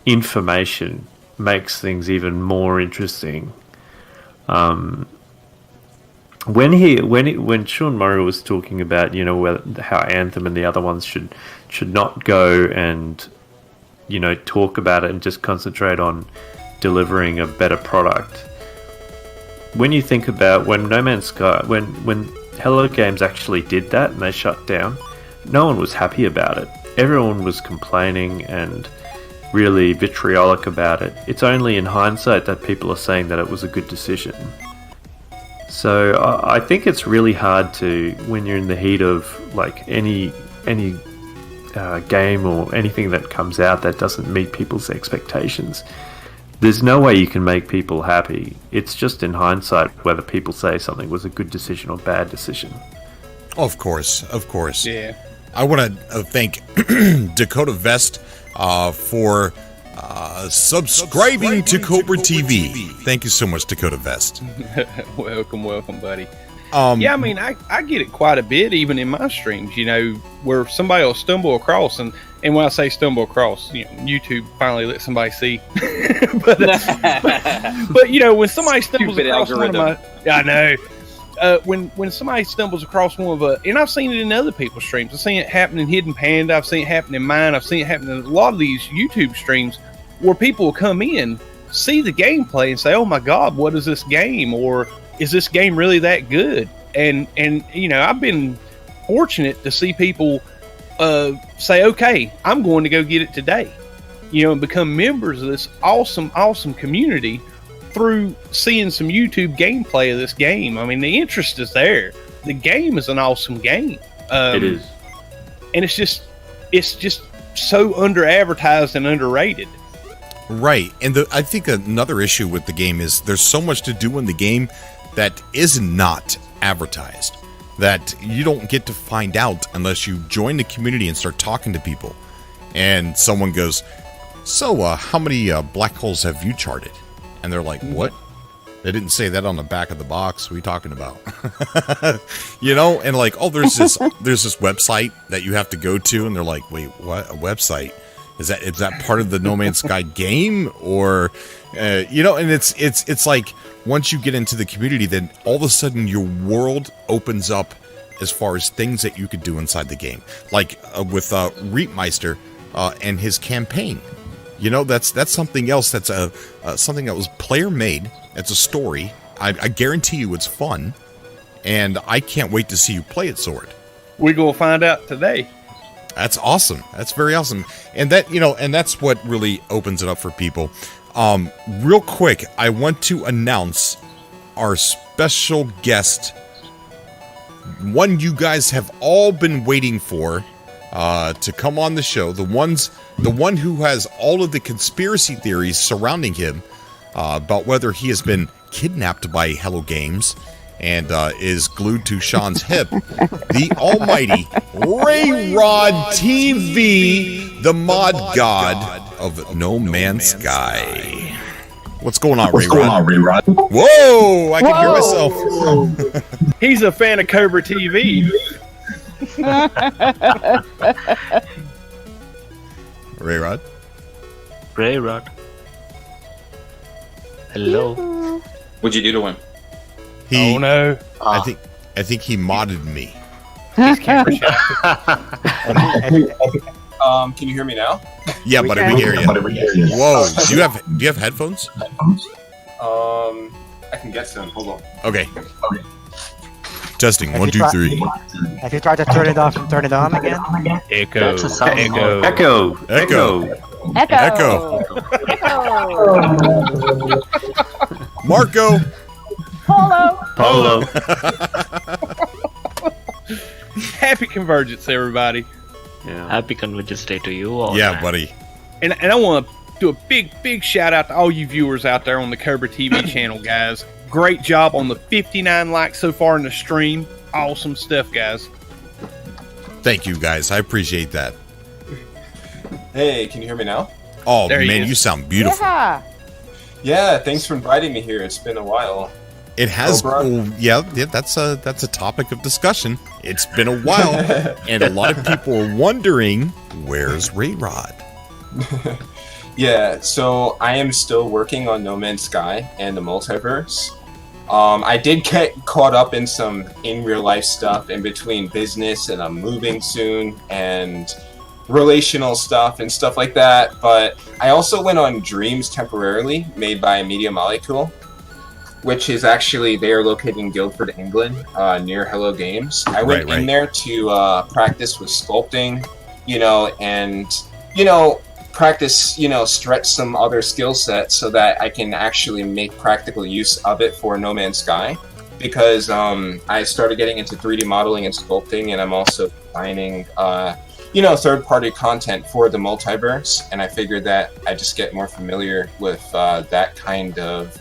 information makes things even more interesting. When Sean Murray was talking about, you know, how Anthem and the other ones should not go and, you know, talk about it and just concentrate on delivering a better product. When you think about when No Man's Sky, when Hello Games actually did that and they shut down, no one was happy about it. Everyone was complaining and really vitriolic about it. It's only in hindsight that people are saying that it was a good decision. So I think it's really hard to, when you're in the heat of like any game or anything that comes out that doesn't meet people's expectations, there's no way you can make people happy. It's just in hindsight whether people say something was a good decision or bad decision. Of course. Yeah. I want to thank Dakota Vest for subscribing to Cobra TV. Thank you so much, Dakota Vest. welcome, buddy. Yeah, I mean, I get it quite a bit, even in my streams, you know, where somebody will stumble across, and when I say stumble across, you know, YouTube finally let somebody see. but you know, when somebody stumbles across one of my, I know. When somebody stumbles across one of and I've seen it in other people's streams. I've seen it happen in Hidden Panda. I've seen it happen in mine. I've seen it happen in a lot of these YouTube streams where people will come in, see the gameplay, and say, "Oh my God, what is this game?" Or "Is this game really that good?" And you know, I've been fortunate to see people say, "Okay, I'm going to go get it today," you know, and become members of this awesome community through seeing some YouTube gameplay of this game. I mean, the interest is there. The game is an awesome game. It is, and it's just so under advertised and underrated. Right, and I think another issue with the game is there's so much to do in the game that is not advertised, that you don't get to find out unless you join the community and start talking to people. And someone goes, "So, how many black holes have you charted?" And they're like, "What? They didn't say that on the back of the box. What are you talking about?" You know, and like, "Oh, there's this website that you have to go to," and they're like, "Wait, what? A website? Is that part of the No Man's Sky game?" Or, you know, and it's like once you get into the community, then all of a sudden your world opens up as far as things that you could do inside the game, like with Reapmeister and his campaign. You know, that's something else. That's something that was player made. It's a story. I guarantee you it's fun, and I can't wait to see you play it, Sword. We're gonna find out today. That's awesome. That's very awesome. And that, you know, and that's what really opens it up for people. Real quick, I want to announce our special guest, one you guys have all been waiting for to come on the show. The one who has all of the conspiracy theories surrounding him about whether he has been kidnapped by Hello Games and is glued to Sean's hip, the almighty Ray Rod TV, the mod god of No Man's Sky. What's going on, Ray Rod? Whoa, I can hear myself. He's a fan of Cobra TV. Ray Rod? Ray Rod. Hello. What'd you do to him? Oh no! I think he modded me. Can Can you hear me now? Yeah, but we hear you. Whoa! Do you have headphones? I can get some. Hold on. Okay. Testing 1, 2, 3. Have you tried to turn it off and turn it on again? Echo. Marco. Polo. Happy Convergence, everybody. Yeah. Happy Convergence Day to you all. Yeah, man. buddy. And I want to do a big shout out to all you viewers out there on the Cobra TV channel, guys. Great job on the 59 likes so far in the stream. Awesome stuff, guys. Thank you, guys. I appreciate that. Hey, can you hear me now? Oh, There he man, is. you sound beautiful. Yeah, thanks for inviting me here. It's been a while. It has. Oh, bro. Yeah, that's a topic of discussion. It's been a while, and a lot of people are wondering, where's Ray Rod? Yeah, so I am still working on No Man's Sky and the multiverse. I did get caught up in some in real life stuff in between business and I'm moving soon and relational stuff and stuff like that. But I also went on Dreams temporarily, made by Media Molecule, which is actually, they are located in Guildford, England, near Hello Games. I went in there to practice with sculpting, and, practice, stretch some other skill sets so that I can actually make practical use of it for No Man's Sky. Because I started getting into 3D modeling and sculpting, and I'm also designing, third-party content for the multiverse. And I figured that I just get more familiar with that kind of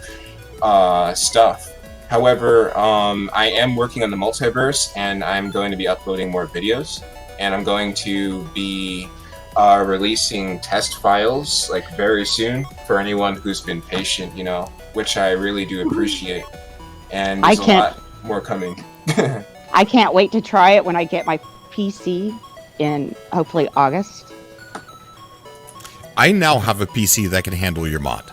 stuff. However, I am working on the multiverse, and I'm going to be uploading more videos, and I'm going to be releasing test files like very soon for anyone who's been patient, which I really do appreciate. And there's a lot more coming. I can't wait to try it when I get my PC in hopefully August. I now have a PC that can handle your mod.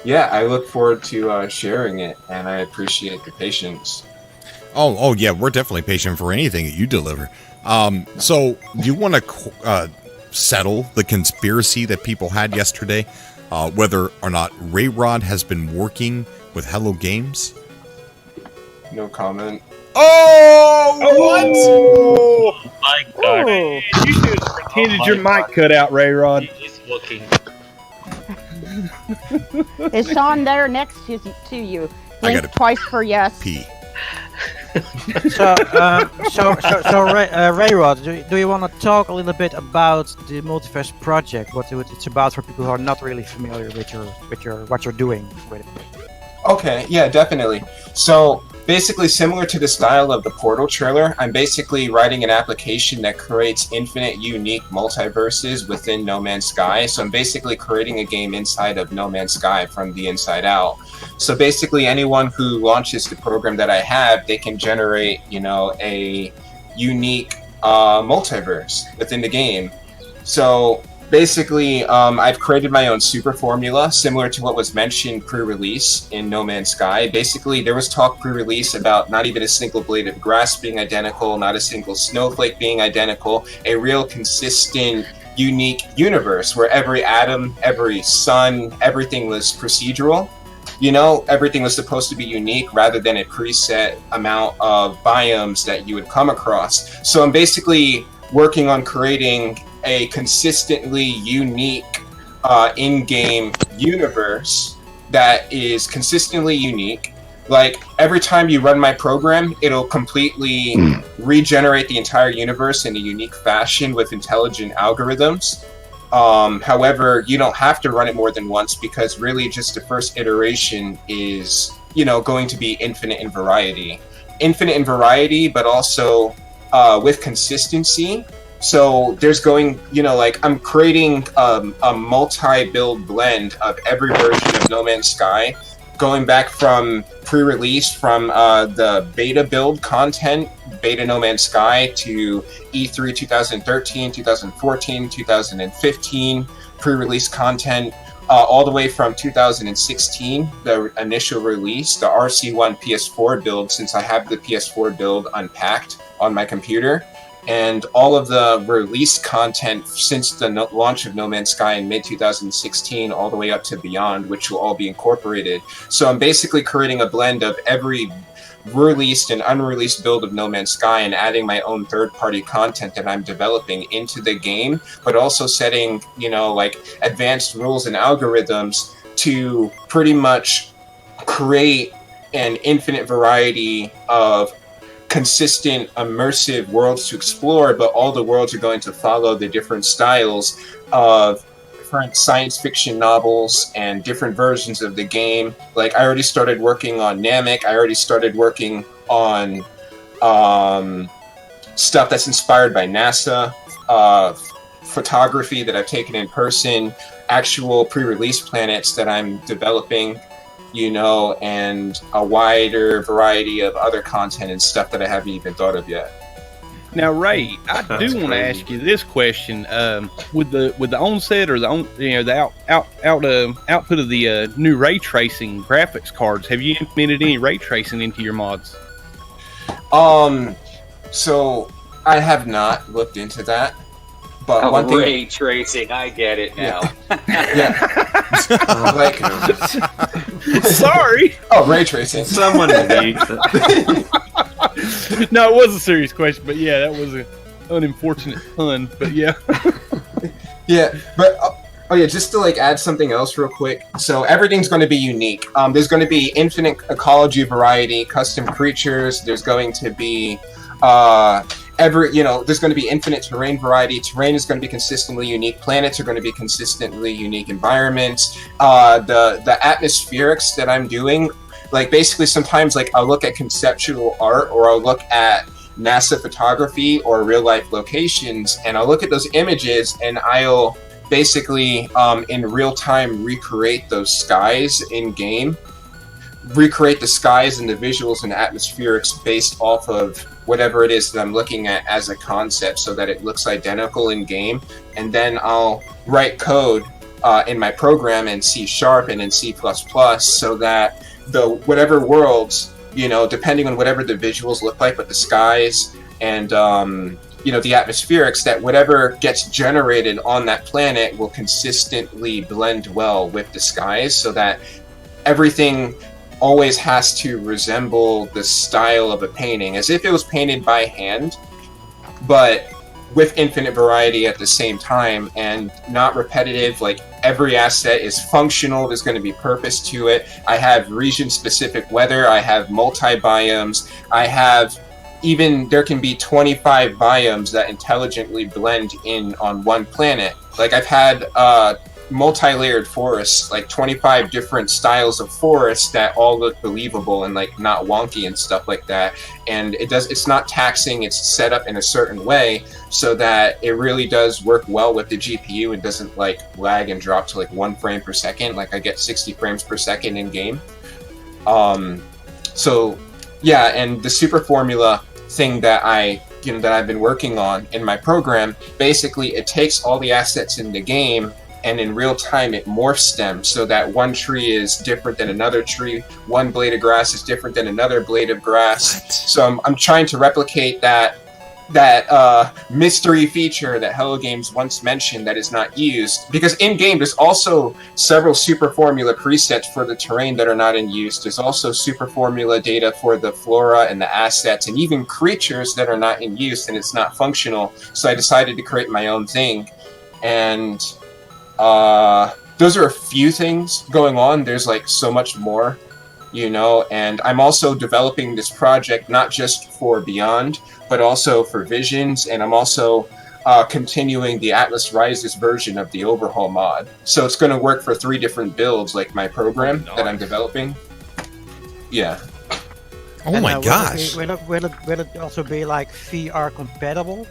Yeah, I look forward to sharing it, and I appreciate the patience. Oh yeah, we're definitely patient for anything that you deliver. So do you want to settle the conspiracy that people had yesterday, whether or not Rayrod has been working with Hello Games? No comment. Oh, Oh my god. you should have pretended your mic cut out, Rayrod. He's working. Is Sean there next to you? I Blink gotta twice for yes. P. So, Rayrod, do you want to talk a little bit about the multiverse project? What it's about for people who are not really familiar with what you're doing with it? Okay, yeah, definitely. So basically, similar to the style of the Portal trailer, I'm basically writing an application that creates infinite, unique multiverses within No Man's Sky. So I'm basically creating a game inside of No Man's Sky from the inside out. So basically, anyone who launches the program that I have, they can generate, a unique multiverse within the game. So basically, I've created my own super formula, similar to what was mentioned pre-release in No Man's Sky. Basically, there was talk pre-release about not even a single blade of grass being identical, not a single snowflake being identical, a real consistent, unique universe where every atom, every sun, everything was procedural. Everything was supposed to be unique rather than a preset amount of biomes that you would come across. So I'm basically working on creating a consistently unique in-game universe that is consistently unique. Like, every time you run my program, it'll completely regenerate the entire universe in a unique fashion with intelligent algorithms. However, you don't have to run it more than once because really just the first iteration is, going to be infinite in variety. Infinite in variety, but also with consistency. So there's going, I'm creating a multi-build blend of every version of No Man's Sky, going back from pre-release from the beta build content, beta No Man's Sky, to E3 2013, 2014, 2015, pre-release content, all the way from 2016, the initial release, the RC1 PS4 build, since I have the PS4 build unpacked on my computer, and all of the release content since the launch of No Man's Sky in mid-2016 all the way up to beyond, which will all be incorporated. So I'm basically creating a blend of every released and unreleased build of No Man's Sky and adding my own third-party content that I'm developing into the game, but also setting, advanced rules and algorithms to pretty much create an infinite variety of consistent, immersive worlds to explore, but all the worlds are going to follow the different styles of different science fiction novels and different versions of the game. Like, I already started working on Namek. I already started working on stuff that's inspired by NASA, photography that I've taken in person, actual pre-release planets that I'm developing, and a wider variety of other content and stuff that I haven't even thought of yet. Now, Ray, I do want to ask you this question: with the onset or the output of the new ray tracing graphics cards, have you implemented any ray tracing into your mods? So I have not looked into that, but one thing. Ray tracing, I get it now. Like, sorry. Oh, ray tracing. Someone needs it. No, it was a serious question, but yeah, that was an unfortunate pun. But yeah. Yeah, but oh yeah, just to like add something else real quick. So everything's going to be unique. There's going to be infinite ecology variety, custom creatures. There's going to be there's going to be infinite terrain variety. Terrain is going to be consistently unique. Planets are going to be consistently unique environments. The atmospherics that I'm doing, like basically sometimes like I'll look at conceptual art or I'll look at NASA photography or real life locations, and I'll look at those images and I'll basically in real time recreate those skies in game, recreate the skies and the visuals and atmospherics based off of whatever it is that I'm looking at as a concept, so that it looks identical in game. And then I'll write code in my program in C# and in C++, so that the whatever worlds, depending on whatever the visuals look like, but the skies and the atmospherics, that whatever gets generated on that planet will consistently blend well with the skies, so that everything always has to resemble the style of a painting, as if it was painted by hand, but with infinite variety at the same time, and not repetitive. Like, every asset is functional, there's going to be purpose to it. I have region-specific weather, I have multi-biomes, there can be 25 biomes that intelligently blend in on one planet. Like, I've had multi-layered forests, like 25 different styles of forests that all look believable and like not wonky and stuff like that. And it's not taxing, it's set up in a certain way so that it really does work well with the GPU and doesn't like lag and drop to like 1 frame per second. Like, I get 60 frames per second in game. So yeah, and the super formula thing that I've been working on in my program, basically it takes all the assets in the game and in real time it morphs them so that one tree is different than another tree, one blade of grass is different than another blade of grass. What? So I'm trying to replicate that mystery feature that Hello Games once mentioned that is not used, because in game there's also several super formula presets for the terrain that are not in use. There's also super formula data for the flora and the assets and even creatures that are not in use and it's not functional. So I decided to create my own thing, and those are a few things going on. There's like so much more, and I'm also developing this project not just for Beyond, but also for Visions, and I'm also continuing the Atlas Rises version of the Overhaul mod. So it's going to work for 3 different builds, like my program that I'm developing. Yeah. Oh my gosh. Will it also be like VR compatible?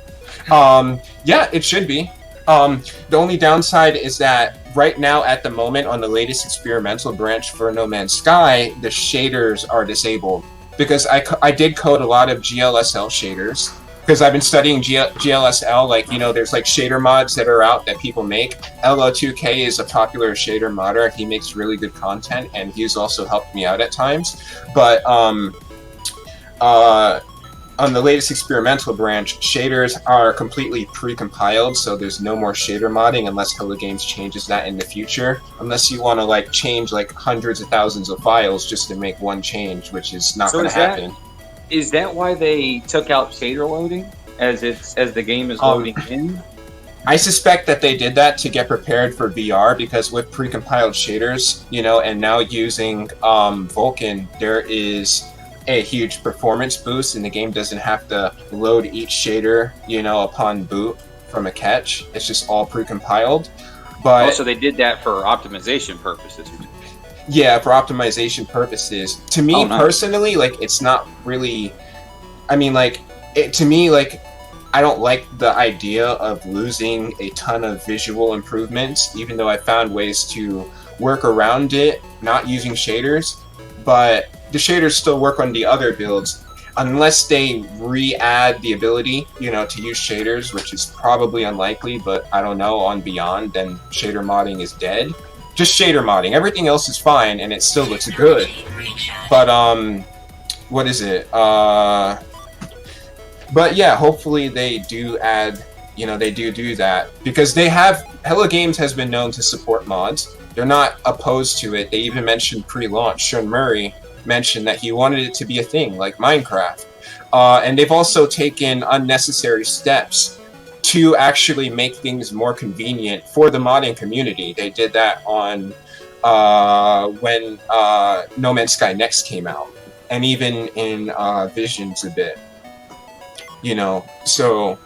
Yeah, it should be. The only downside is that right now, at the moment, on the latest experimental branch for No Man's Sky, the shaders are disabled. Because I did code a lot of GLSL shaders. Because I've been studying GLSL, there's like shader mods that are out that people make. LO2K is a popular shader modder. He makes really good content, and he's also helped me out at times. But on the latest experimental branch, shaders are completely pre-compiled, so there's no more shader modding unless Hello Games changes that in the future. Unless you want to change hundreds of thousands of files just to make one change, which is not going to happen. Is that why they took out shader loading as the game is loading in? I suspect that they did that to get prepared for VR, because with pre-compiled shaders, and now using Vulkan, there is a huge performance boost, and the game doesn't have to load each shader, upon boot from a catch. It's just all pre-compiled. But also, they did that for optimization purposes. Yeah, for optimization purposes. To me personally, it's not really. I mean, to me, I don't like the idea of losing a ton of visual improvements, even though I found ways to work around it, not using shaders. But the shaders still work on the other builds. unless they re-add the ability, to use shaders, which is probably unlikely, but I don't know, on Beyond, then shader modding is dead. Just shader modding. Everything else is fine, and it still looks good. But, what is it? But yeah, hopefully they do add, they do that. Because Hello Games has been known to support mods. They're not opposed to it. They even mentioned pre-launch. Sean Murray mentioned that he wanted it to be a thing, like Minecraft. And they've also taken unnecessary steps to actually make things more convenient for the modding community. They did that on when No Man's Sky Next came out, and even in Visions a bit. So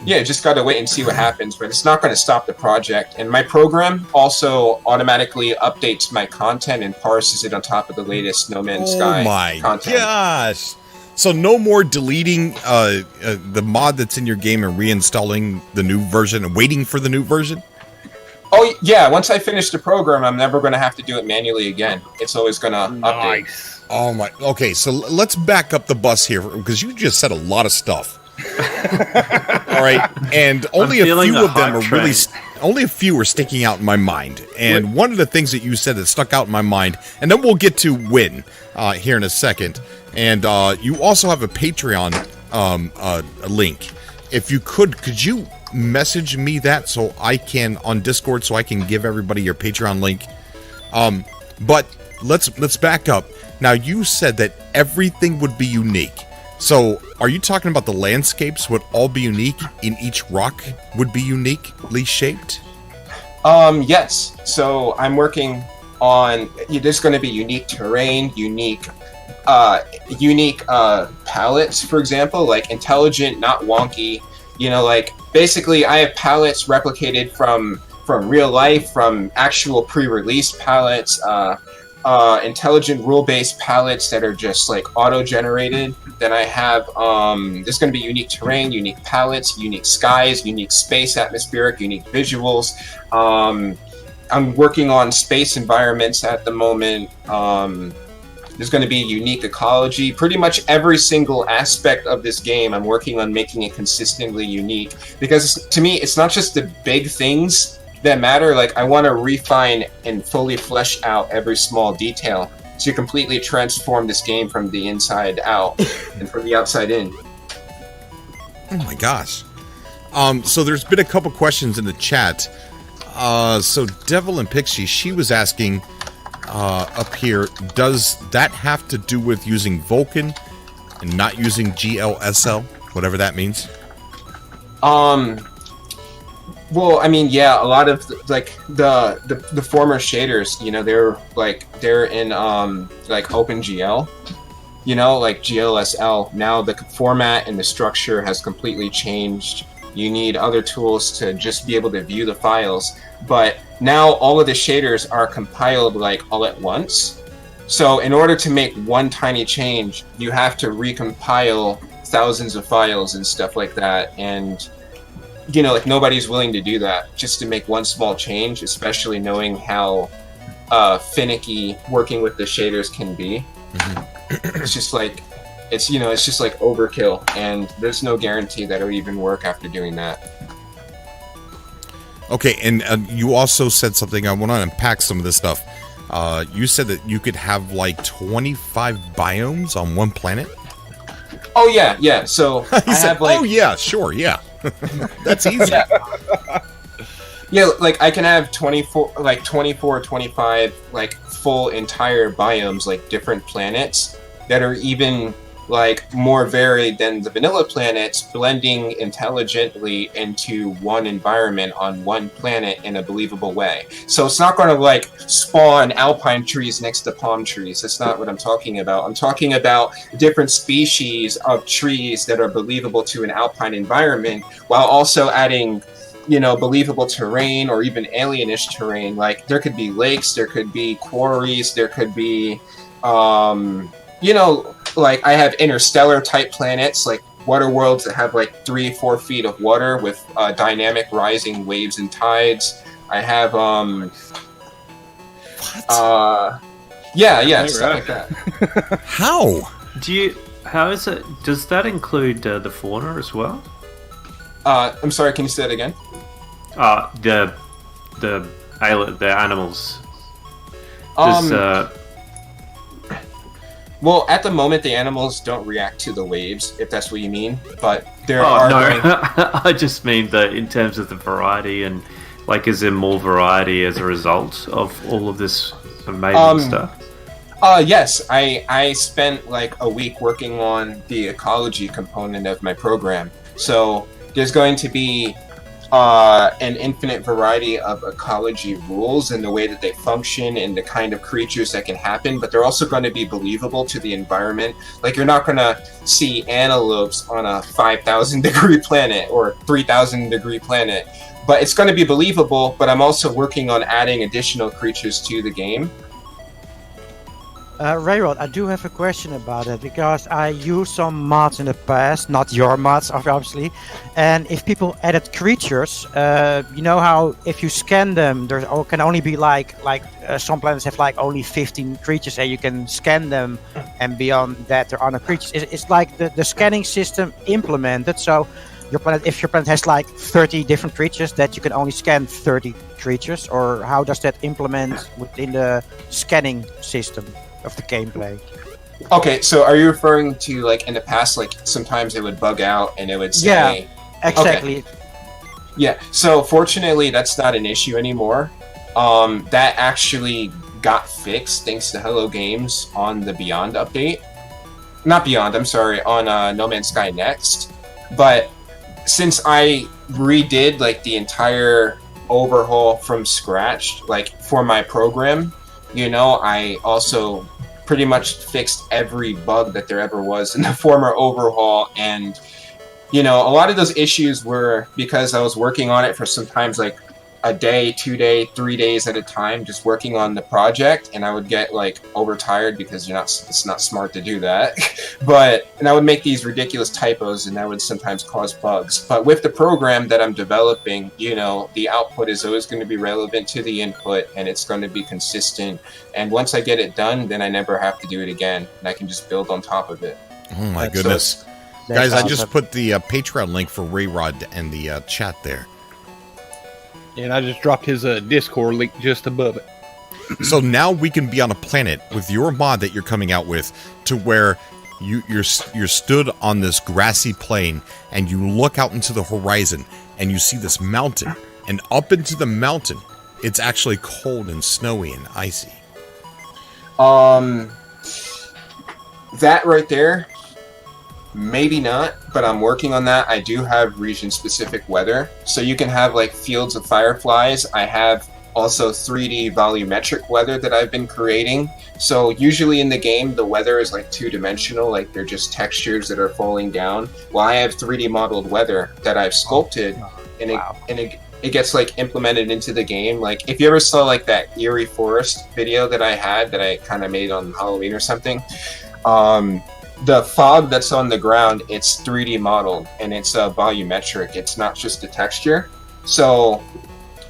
yeah, just gotta wait and see what happens, but it's not going to stop the project. And my program also automatically updates my content and parses it on top of the latest No Man's Sky content. Oh my gosh! So no more deleting the mod that's in your game and reinstalling the new version and waiting for the new version? Oh yeah, once I finish the program, I'm never going to have to do it manually again. It's always going to update. Oh my. Okay, so let's back up the bus here because you just said a lot of stuff. All right, and only a few of them are really. Only a few are sticking out in my mind, and one of the things that you said that stuck out in my mind, and then we'll get to Win here in a second. And you also have a Patreon a link. If you could you message me that so I can on Discord so I can give everybody your Patreon link? But let's back up. Now you said that everything would be unique. So are you talking about the landscapes would all be unique in each rock would be uniquely shaped? Yes. So I'm working on there's going to be unique terrain, unique palettes, for example, like intelligent, not wonky. Like basically I have palettes replicated from real life, from actual pre-release palettes, intelligent rule-based palettes that are just like auto-generated. Then I have there's going to be unique terrain, unique palettes, unique skies, unique space atmospheric, unique visuals. I'm working on space environments at the moment. There's going to be unique ecology. Pretty much every single aspect of this game, I'm working on making it consistently unique. Because to me, it's not just the big things that matter. Like, I want to refine and fully flesh out every small detail to completely transform this game from the inside out and from the outside in. Oh my gosh. So there's been a couple questions in the chat. So Devil and Pixie, she was asking up here, does that have to do with using Vulkan and not using GLSL, whatever that means? Well, I mean, yeah, a lot of the former shaders, they're in like OpenGL, like GLSL. Now the format and the structure has completely changed. You need other tools to just be able to view the files. But now all of the shaders are compiled like all at once. So in order to make one tiny change, you have to recompile thousands of files and stuff like that. And like nobody's willing to do that just to make one small change, especially knowing how finicky working with the shaders can be. Mm-hmm. It's just like overkill, and there's no guarantee that it'll even work after doing that. Okay, and you also said something, I want to unpack some of this stuff. You said that you could have like 25 biomes on one planet? Oh yeah, so I have like... Oh yeah, sure, yeah. That's easy. Yeah, like I can have 24, 25, like full entire biomes, like different planets that are even like more varied than the vanilla planets, blending intelligently into one environment on one planet in a believable way. So it's not going to like spawn alpine trees next to palm trees. That's not what I'm talking about. I'm talking about different species of trees that are believable to an alpine environment, while also adding, believable terrain or even alienish terrain. Like there could be lakes, there could be quarries, there could be, like I have interstellar type planets, like water worlds that have like 3-4 feet of water with dynamic rising waves and tides. I have What? Yeah, stuff like that. How? Do you how is it? Does that include the fauna as well? I'm sorry. Can you say that again? The animals. Well, at the moment, the animals don't react to the waves, if that's what you mean. But there Oh are. no, I just mean that in terms of the variety and like, is there more variety as a result of all of this amazing stuff? Yes, I spent like a week working on the ecology component of my program. So there's going to be an infinite variety of ecology rules and the way that they function and the kind of creatures that can happen, but they're also going to be believable to the environment. Like, you're not going to see antelopes on a 5,000 degree planet or 3,000 degree planet, but it's going to be believable. But I'm also working on adding additional creatures to the game. Rayrod, I do have a question about it, because I used some mods in the past, not your mods obviously, and if people added creatures, you know how if you scan them, there can only be like some planets have like only 15 creatures and you can scan them, and beyond that there are no creatures. It's like the scanning system implemented, so your planet, if your planet has like 30 different creatures, that you can only scan 30 creatures, or how does that implement within the scanning system of the gameplay? Okay, so are you referring to, like, in the past, like, sometimes it would bug out and it would say... Yeah, exactly. Okay. Yeah, so fortunately that's not an issue anymore. That actually got fixed thanks to Hello Games on the Beyond update. Not Beyond, I'm sorry, on No Man's Sky Next. But since I redid, like, the entire overhaul from scratch, like, for my program, you know, I also pretty much fixed every bug that there ever was in the former overhaul. And, you know, a lot of those issues were because I was working on it for sometimes like a day, 2 days, 3 days at a time, just working on the project, and I would get like overtired because it's not smart to do that. And I would make these ridiculous typos, and that would sometimes cause bugs. But with the program that I'm developing, you know, the output is always going to be relevant to the input, and it's going to be consistent. And once I get it done, then I never have to do it again, and I can just build on top of it. Oh my goodness. Guys, I just put the Patreon link for Rayrod in the chat there. And I just dropped his Discord link just above it. So now we can be on a planet with your mod that you're coming out with, to where you're stood on this grassy plain and you look out into the horizon and you see this mountain, and up into the mountain it's actually cold and snowy and icy. That right there, maybe not, but I'm working on that. I do have region-specific weather, so you can have like fields of fireflies. I have also 3D volumetric weather that I've been creating. So usually in the game, the weather is like two-dimensional, like they're just textures that are falling down. Well, I have 3D modeled weather that I've sculpted, and it gets like implemented into the game. Like, if you ever saw like that eerie forest video that I had that I kind of made on Halloween or something, the fog that's on the ground, it's 3D modeled, and it's volumetric. It's not just a texture. So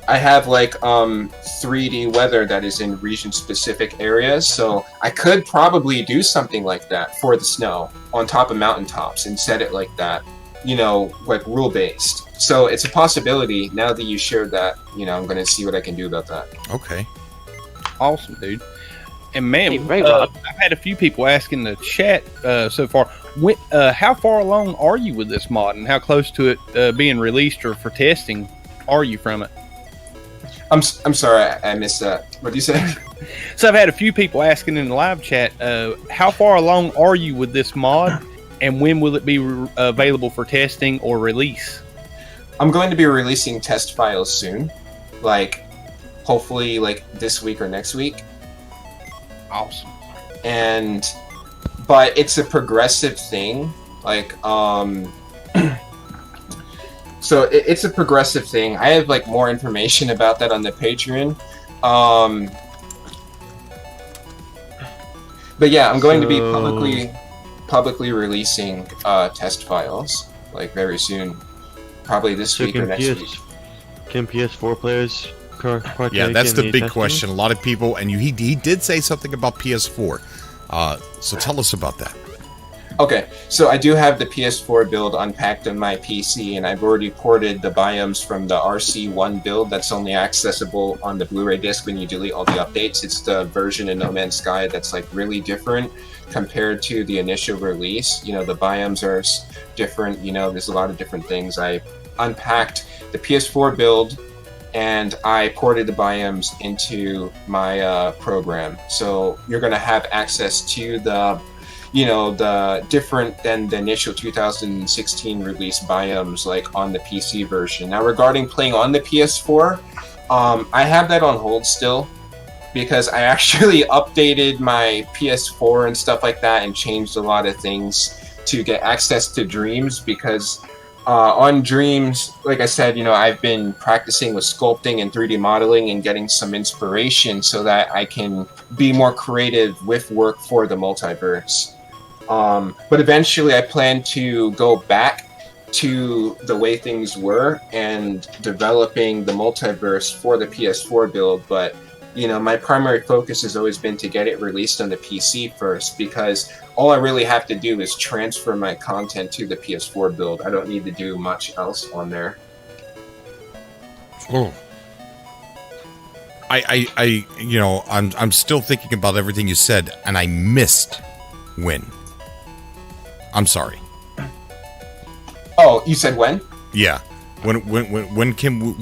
I have like 3D weather that is in region-specific areas. So I could probably do something like that for the snow on top of mountaintops and set it like that, you know, like rule-based. So it's a possibility. Now that you shared that, you know, I'm going to see what I can do about that. Okay. Awesome, dude. And man, Hey, I've had a few people ask in the chat so far, how far along are you with this mod, and how close to it being released or for testing are you from it? I'm sorry, I missed that. What did you say? So I've had a few people asking in the live chat, how far along are you with this mod, and when will it be available for testing or release? I'm going to be releasing test files soon, like hopefully like this week or next week. Awesome. But it's a progressive thing, like so it's a progressive thing. I have like more information about that on the Patreon. But yeah, I'm going to be publicly releasing test files like very soon, probably this week or next week. Can PS4 players partake? Yeah, that's the big testing? question. A lot of people, and he did say something about PS4. So tell us about that. Okay, so I do have the PS4 build unpacked on my PC, and I've already ported the biomes from the RC1 build that's only accessible on the Blu-ray disc when you delete all the updates. It's the version of No Man's Sky that's like really different compared to the initial release. You know, the biomes are different, you know, there's a lot of different things. I unpacked the PS4 build, and I ported the biomes into my program. So you're going to have access to the different than the initial 2016 release biomes like on the PC version. Now regarding playing on the PS4, I have that on hold still because I actually updated my PS4 and stuff like that and changed a lot of things to get access to Dreams because on Dreams, like I said, I've been practicing with sculpting and 3D modeling and getting some inspiration so that I can be more creative with work for the multiverse. But eventually I plan to go back to the way things were and developing the multiverse for the PS4 build. But, my primary focus has always been to get it released on the PC first because all I really have to do is transfer my content to the PS4 build. I don't need to do much else on there. Oh. I'm still thinking about everything you said, and I missed when. I'm sorry. Oh, you said when? Yeah. When can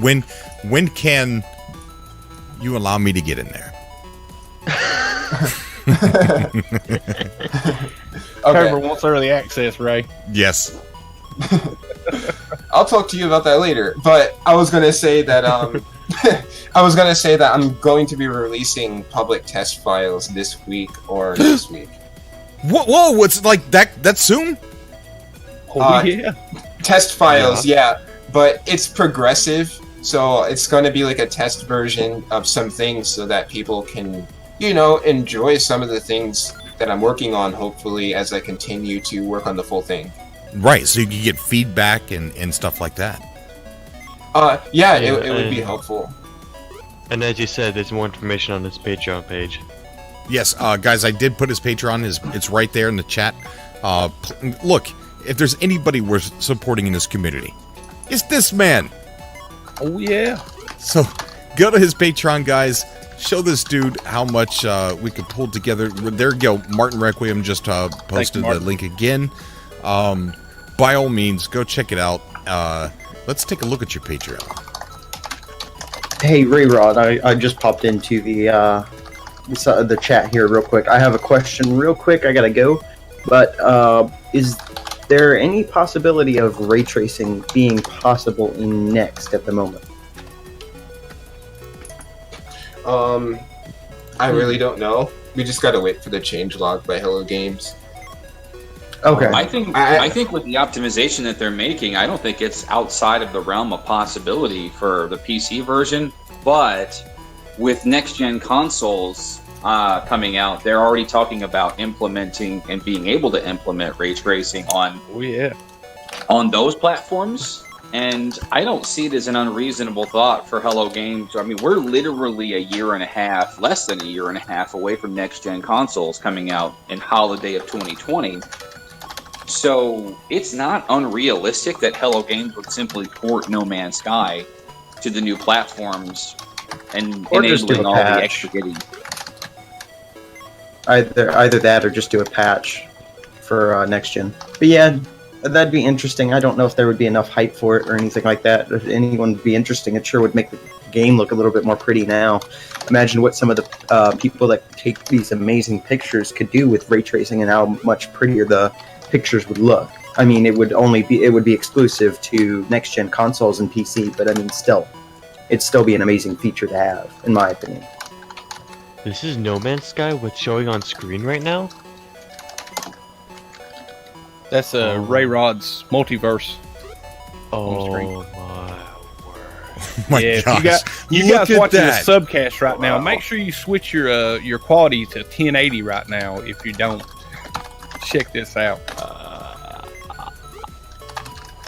you allow me to get in there? Trevor wants early access, Ray. Yes. I'll talk to you about that later. But I was gonna say that I'm going to be releasing public test files this week or next week. Whoa! What's like that? That soon? Oh yeah. Test files, yeah. But it's progressive, so it's going to be like a test version of some things so that people can, enjoy some of the things that I'm working on. Hopefully, as I continue to work on the full thing. Right. So you can get feedback and stuff like that. It would be helpful. And as you said, there's more information on his Patreon page. Yes, guys, I did put his Patreon. It's right there in the chat. Look, if there's anybody worth supporting in this community, it's this man. Oh, yeah. So go to his Patreon, guys. Show this dude how much we could pull together. There you go. Martin Requiem just posted the link again. By all means, go check it out. Let's take a look at your Patreon. Hey, Rayrod, I just popped into the chat here real quick. I have a question real quick. I gotta go. But is there any possibility of ray tracing being possible in Next at the moment? I really don't know. We just gotta wait for the changelog by Hello Games. Okay. I think with the optimization that they're making, I don't think it's outside of the realm of possibility for the PC version. But with next-gen consoles coming out, they're already talking about implementing and being able to implement ray tracing on those platforms. And I don't see it as an unreasonable thought for Hello Games. I mean, we're literally less than a year and a half away from next-gen consoles coming out in holiday of 2020. So it's not unrealistic that Hello Games would simply port No Man's Sky to the new platforms and enabling all the extra goodies. Either that or just do a patch for next gen. But yeah, that'd be interesting. I don't know if there would be enough hype for it or anything like that. If anyone would be interesting, it sure would make the game look a little bit more pretty now. Imagine what some of the people that take these amazing pictures could do with ray tracing and how much prettier the pictures would look. I mean, it would be exclusive to next gen consoles and PC, but I mean, it'd still be an amazing feature to have, in my opinion. This is No Man's Sky what's showing on screen right now? That's Rayrod's multiverse. Oh screen. my word. Oh my If gosh. you guys Look at watching that. the subcast right now, make sure you switch your quality to 1080 right now. If you don't, check this out.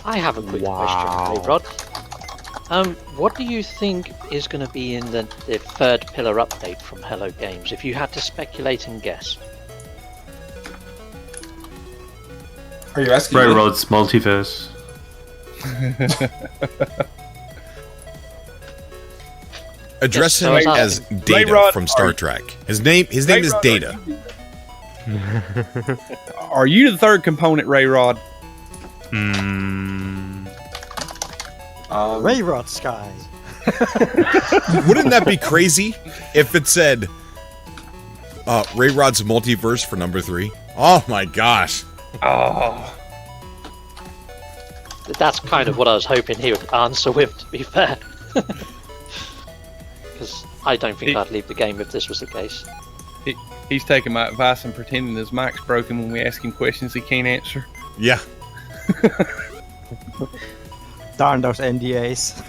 I have a quick question, Rayrod. What do you think is going to be in the third pillar update from Hello Games, if you had to speculate and guess? Are you asking Ray me? Rod's multiverse. Address him Yes, so as Data Rod, from Star Trek. His name is Data. Are you the third component, Ray Rod? Ray Rod Sky. Wouldn't that be crazy if it said Ray Rod's multiverse for number 3? Oh my gosh. Oh, That's kind of what I was hoping he would answer with, to be fair. Because I don't think I'd leave the game if this was the case. he's taking my advice and pretending his mic's broken when we ask him questions he can't answer. Yeah. Darn those NDAs.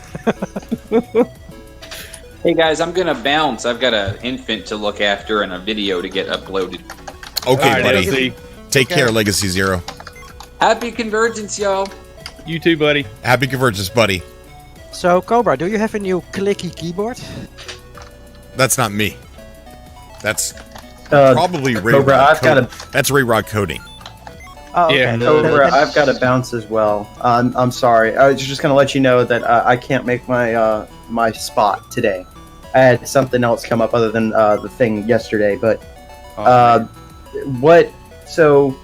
Hey guys, I'm gonna bounce. I've got an infant to look after and a video to get uploaded. Okay, Alright, buddy. LZ. Take care, Legacy Zero. Happy Convergence, y'all. You too, buddy. Happy Convergence, buddy. So, Cobra, do you have a new clicky keyboard? That's not me. That's Uh, probably Ray Cobra, Rod. I've got a That's Ray Rod coding. Oh, okay. Yeah. Cobra, I've got a bounce as well. I'm sorry. I was just gonna let you know that I can't make my my spot today. I had something else come up other than the thing yesterday, but so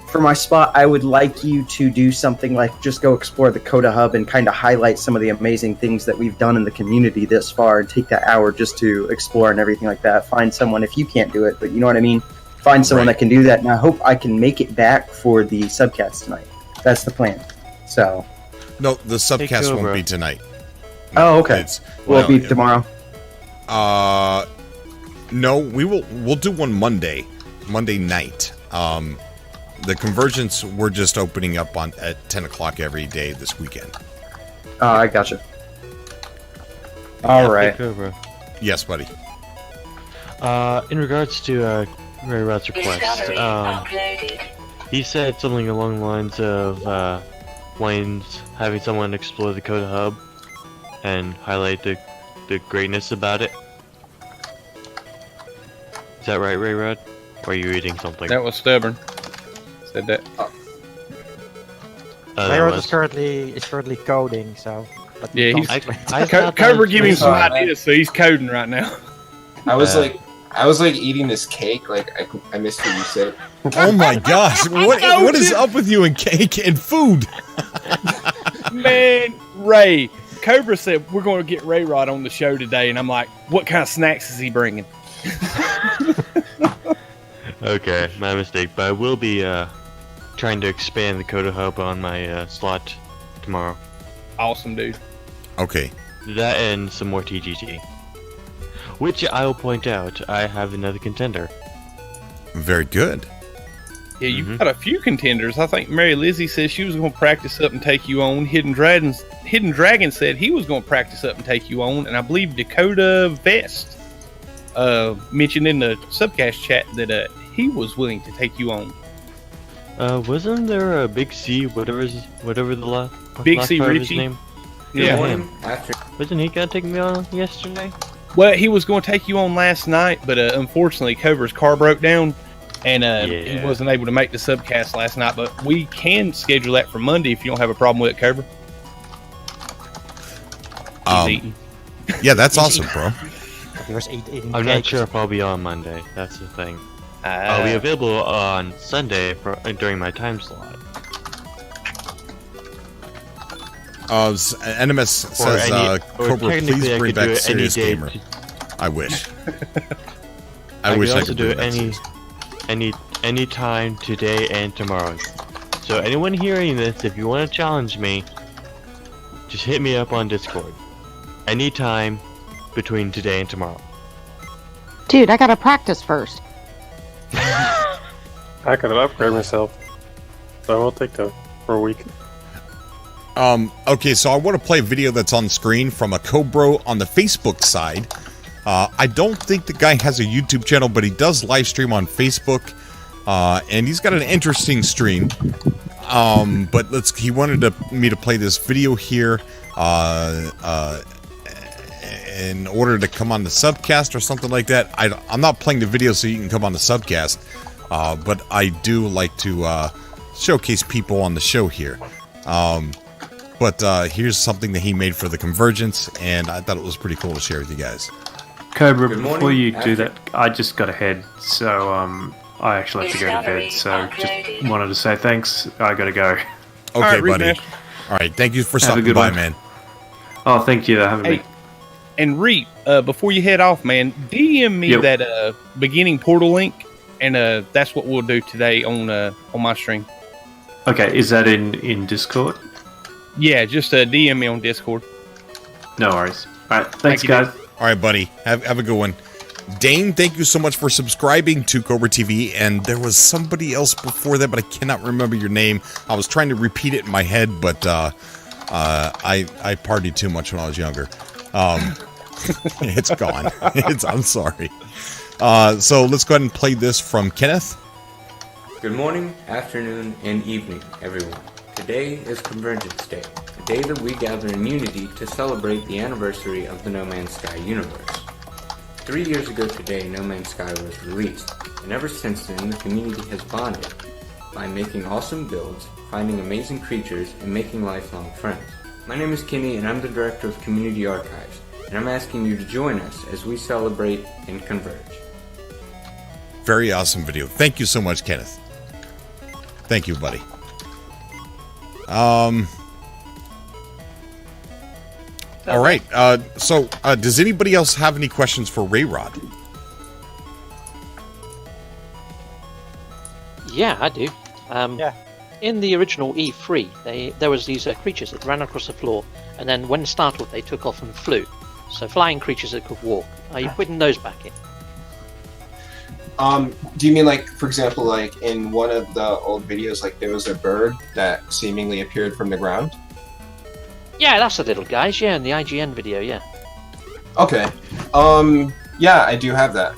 for my spot, I would like you to do something like just go explore the Coda Hub and kind of highlight some of the amazing things that we've done in the community this far, and take that hour just to explore and everything like that. Find someone, if you can't do it, but you know what I mean. Find someone that can do that, and I hope I can make it back for the subcast tonight. That's the plan. So. No, the subcast won't Cobra. be tonight. Oh, okay. Will it be well, tomorrow? No, we'll do one Monday night. The Convergence, we're just opening up at 10 o'clock every day this weekend. Oh, I gotcha. All right. Cobra. Yes, buddy. In regards to Ray Rod's request, he said something along the lines of having someone explore the Coda Hub and highlight the greatness about it. Is that right, Ray Rod? Or are you eating something? That was stubborn. Said that. Ray Rod is currently coding, so. Yeah, he's. I thought Cobra that giving was- some ideas, so he's coding right now. I was like eating this cake. Like I missed what you said. Oh my gosh! What is up with you and cake and food? Man, Ray, Cobra said we're going to get Ray Rod on the show today, and I'm like, what kind of snacks is he bringing? Okay, my mistake. But I will be trying to expand the Coda Hub on my slot tomorrow. Awesome, dude. Okay. That and some more TGT. Which I will point out, I have another contender. Very good. Yeah, you've got a few contenders. I think Mary Lizzie says she was going to practice up and take you on. Hidden Dragon said he was going to practice up and take you on, and I believe Dakota Vest mentioned in the subcast chat that he was willing to take you on. Wasn't there a Big C, whatever the last Big C part of his Richie? name? Yeah. him. Wasn't he gonna take me on yesterday? Well, he was going to take you on last night, but unfortunately, Cobra's car broke down, and he wasn't able to make the subcast last night. But we can schedule that for Monday if you don't have a problem with it, Cobra. Yeah, that's awesome, bro. I'm not sure if I'll be on Monday. That's the thing. I'll be available on Sunday during my time slot. NMS says, Cobra, please bring back Serious Gamer. I wish. I wish I could do bring it back any time today and tomorrow. So anyone hearing this, if you want to challenge me, just hit me up on Discord. Anytime between today and tomorrow. Dude, I gotta practice first. I could upgrade myself, so I will take that for a week. Okay, so I want to play a video that's on screen from a Cobra on the Facebook side. I don't think the guy has a YouTube channel, but he does live stream on Facebook, and he's got an interesting stream. But he wanted me to play this video here in order to come on the subcast or something like that. I'm not playing the video so you can come on the subcast, but I do like to showcase people on the show here. But here's something that he made for the Convergence, and I thought it was pretty cool to share with you guys. Cobra, before you do that, I just got ahead, so I actually have to go to bed. So just wanted to say thanks. I got to go. Okay, buddy. All right, thank you for stopping by, man. Oh, thank you for having me. And Reap, before you head off, man, DM me that beginning portal link, and that's what we'll do today on my stream. Okay, is that in Discord? Yeah, just DM me on Discord. No worries. All right, thanks, guys. All right, buddy. Have a good one. Dane, thank you so much for subscribing to Cobra TV. And there was somebody else before that, but I cannot remember your name. I was trying to repeat it in my head, but I partied too much when I was younger. It's gone. I'm sorry. So let's go ahead and play this from Kenneth. Good morning, afternoon, and evening, everyone. Today is Convergence Day, a day that we gather in unity to celebrate the anniversary of the No Man's Sky universe. 3 years ago today, No Man's Sky was released, and ever since then, the community has bonded by making awesome builds, finding amazing creatures, and making lifelong friends. My name is Kenny, and I'm the Director of Community Archives, and I'm asking you to join us as we celebrate and converge. Very awesome video. Thank you so much, Kenneth. Thank you, buddy. All right. So, does anybody else have any questions for Rayrod? Yeah, I do. In the original E3, there was these creatures that ran across the floor, and then when startled, they took off and flew. So flying creatures that could walk. Are you putting those back in? Do you mean like, for example, like in one of the old videos, like there was a bird that seemingly appeared from the ground? Yeah, that's the little guys. Yeah, in the IGN video. Yeah. Okay. Yeah, I do have that.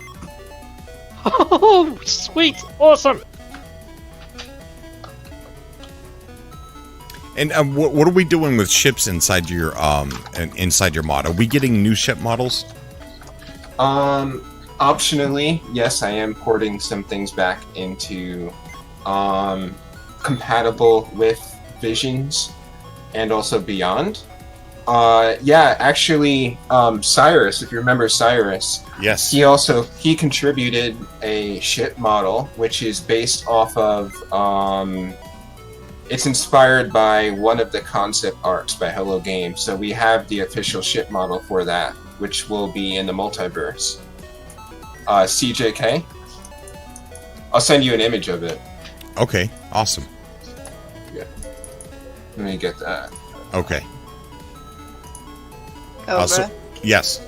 Oh, sweet, awesome. And what are we doing with ships inside your mod? Are we getting new ship models? Optionally, yes, I am porting some things back into compatible with Visions and also Beyond. Yeah, actually, Cyrus, if you remember Cyrus, yes, he contributed a ship model which is based off of it's inspired by one of the concept arcs by Hello Games. So we have the official ship model for that, which will be in the multiverse. CJK. I'll send you an image of it. Okay, awesome. Yeah. Let me get that. Okay. Cobra? Yes.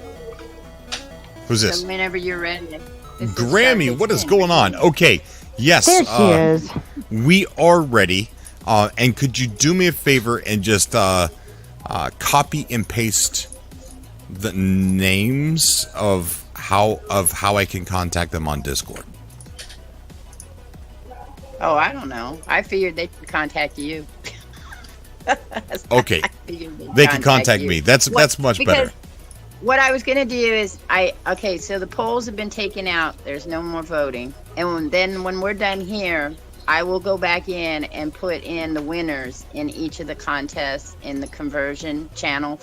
Who's this? So whenever you're ready. Grammy, what is going on? Okay, yes. There she is. We are ready. And could you do me a favor and just copy and paste the names of how I can contact them on Discord? Oh, I don't know. I figured they could contact you. Okay, they can contact me. That's much better. What I was gonna do is so the polls have been taken out. There's no more voting, and then when we're done here, I will go back in and put in the winners in each of the contests in the conversion channel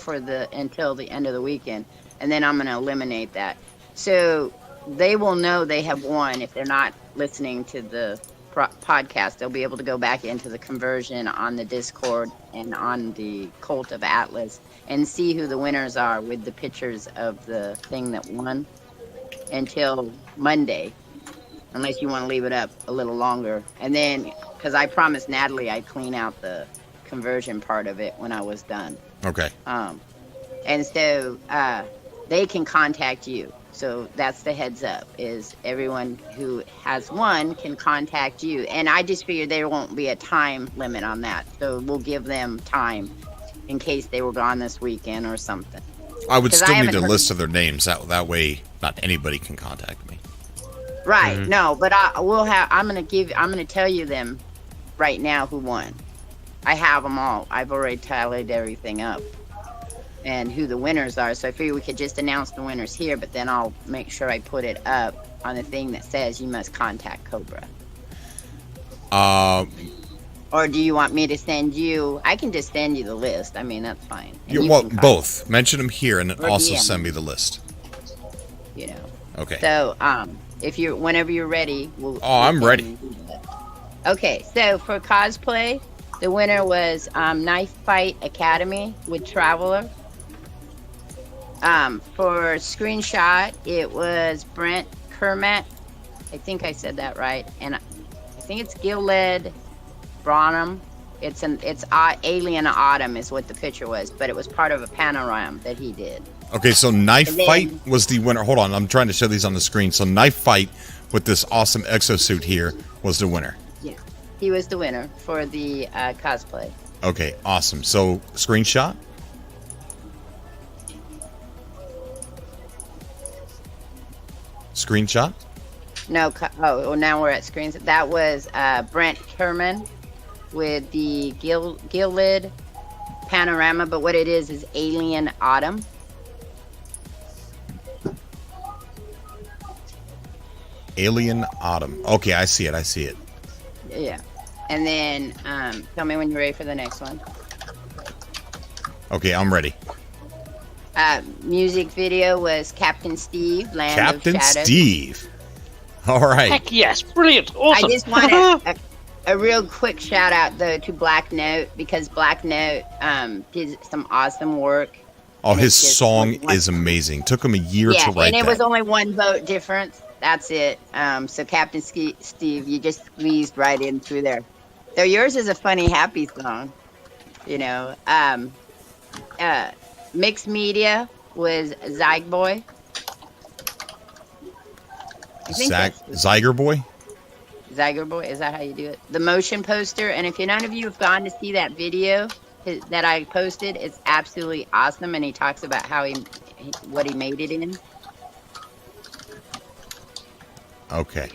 until the end of the weekend, and then I'm gonna eliminate that. So they will know they have won if they're not listening to the podcast. They'll be able to go back into the conversion on the Discord and on the Cult of Atlas and see who the winners are with the pictures of the thing that won until Monday, unless you want to leave it up a little longer. And then, because I promised Natalie I'd clean out the conversion part of it when I was done. Okay. And so they can contact you. So that's the heads up, is everyone who has won can contact you. And I just figured there won't be a time limit on that. So we'll give them time in case they were gone this weekend or something. I would still need a list of their names. That way not anybody can contact me. Right. Mm-hmm. No, but I'm going to tell you them right now who won. I have them all. I've already tallied everything up and who the winners are. So I figured we could just announce the winners here, but then I'll make sure I put it up on the thing that says you must contact Cobra. Or do you want me to send you? I can just send you the list. I mean, that's fine. And Well, both. Mention them here and then Or also DM. send me the list. You know. Okay. So, if you're whenever you're ready, we'll. I'm ready. Okay, so for cosplay, the winner was Knife Fight Academy with Traveler. For screenshot, it was Brent Kermat. I think I said that right, and I think it's Gilled Branham. It's Alien Autumn is what the picture was, but it was part of a panorama that he did. Okay, so Knife Fight was the winner. Hold on, I'm trying to show these on the screen. So Knife Fight with this awesome exosuit here was the winner. Yeah, he was the winner for the cosplay. Okay, awesome. So screenshot. Screenshot. No, well, now we're at screens. That was Brent Kerman with the Gilled panorama, but what it is Alien Autumn. Alien Autumn. Okay, I see it. Yeah. And then tell me when you're ready for the next one. Okay, I'm ready. Music video was Captain Steve, Land Captain of Shadows. Steve. All right. Heck yes, brilliant, awesome. I just want a real quick shout out though to Black Note, because Black Note did some awesome work. Oh, his song is amazing. Took him a year to write and it that. was only one vote difference. That's it. So Captain Steve, you just squeezed right in through there. So yours is a funny, happy song. You know. Mixed media was Zygboy. Zyger Boy? Zyger Boy, is that how you do it? The motion poster, and if none of you have gone to see that video that I posted, it's absolutely awesome, and he talks about how what he made it in. Okay.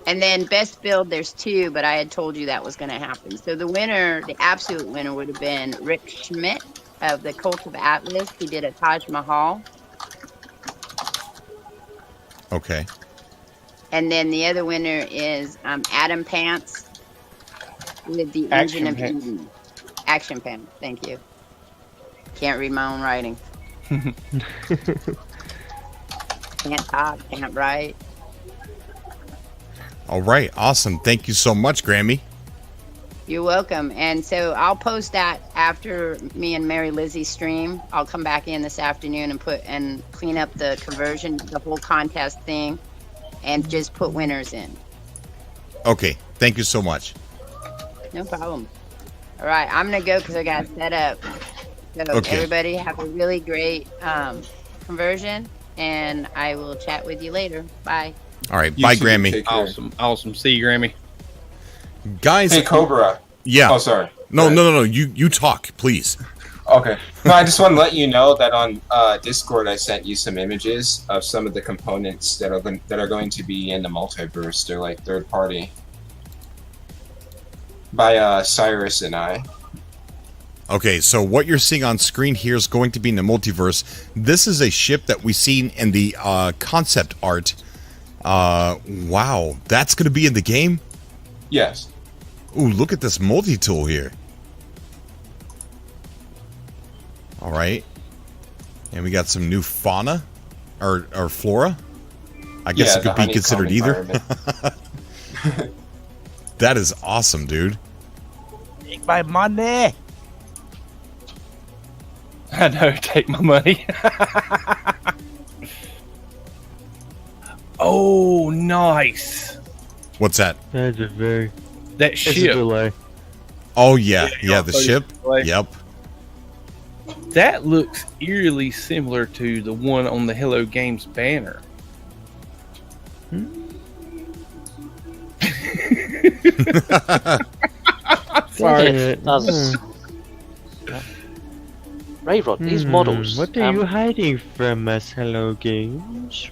And then best build, there's two, but I had told you that was going to happen. So the winner, the absolute winner, would have been Rick Schmidt of the Cult of Atlas. He did a Taj Mahal. Okay. And then the other winner is Adam Pants with the Engine of Eden. Action Pants, thank you. Can't read my own writing. Can't talk, can't write. All right, awesome. Thank you so much, Grammy. You're welcome. And so I'll post that after me and Mary Lizzie stream. I'll come back in this afternoon and clean up the conversion, the whole contest thing, and just put winners in. Okay, thank you so much. No problem. All right, I'm going to go because I got set up. So everybody have a really great conversion, and I will chat with you later. Bye. All right, bye, Grammy. Awesome. See you, Grammy. Guys. Hey, Cobra. Yeah. Oh, sorry. No. You talk, please. Okay. No, I just want to let you know that on Discord I sent you some images of some of the components that are going to be in the multiverse. They're like third party. By Cyrus and I. Okay, so what you're seeing on screen here is going to be in the multiverse. This is a ship that we've seen in the concept art. Wow, that's going to be in the game? Yes. Ooh, look at this multi-tool here. All right. And we got some new fauna or flora. I guess it could be considered either. That is awesome, dude. Take my money. I know, take my money. Oh, nice. What's that? That's a very... That ship. Delay. Oh, yeah, the ship. Yep. That looks eerily similar to the one on the Hello Games banner. Sorry. It does. Rayrod, these models. What are you hiding from us, Hello Games?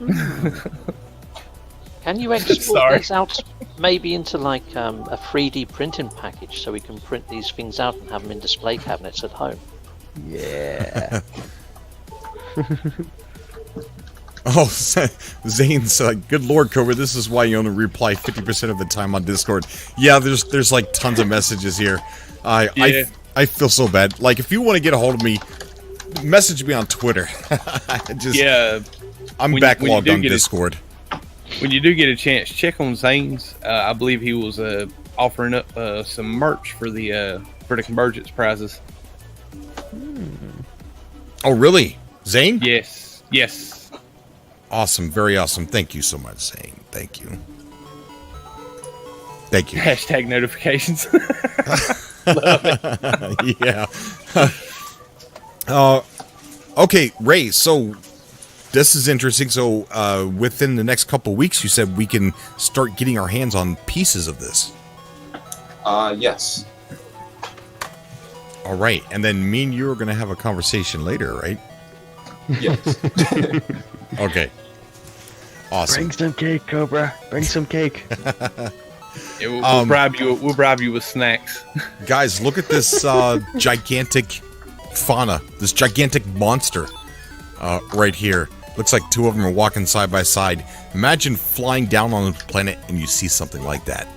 Can you export these out maybe into like a 3D printing package so we can print these things out and have them in display cabinets at home? Yeah. Oh, Zane's good lord, Cobra, this is why you only reply 50% of the time on Discord. Yeah, there's like tons of messages here. I feel so bad. Like, if you want to get a hold of me, message me on Twitter. I'm backlogged on Discord. When you do get a chance, check on Zane's. I believe he was offering up some merch for the Convergence prizes. Oh, really? Zane? Yes. Awesome, very awesome. Thank you so much, Zane. Thank you. Hashtag notifications. Love it. Yeah. Okay, Ray, so this is interesting. So within the next couple weeks, you said we can start getting our hands on pieces of this. Yes. All right, and then me and you are going to have a conversation later, right? Yes. Okay. Awesome. Bring some cake, Cobra. Bring some cake. We'll bribe you with snacks. Guys, look at this gigantic fauna. This gigantic monster right here. Looks like two of them are walking side by side. Imagine flying down on the planet and you see something like that.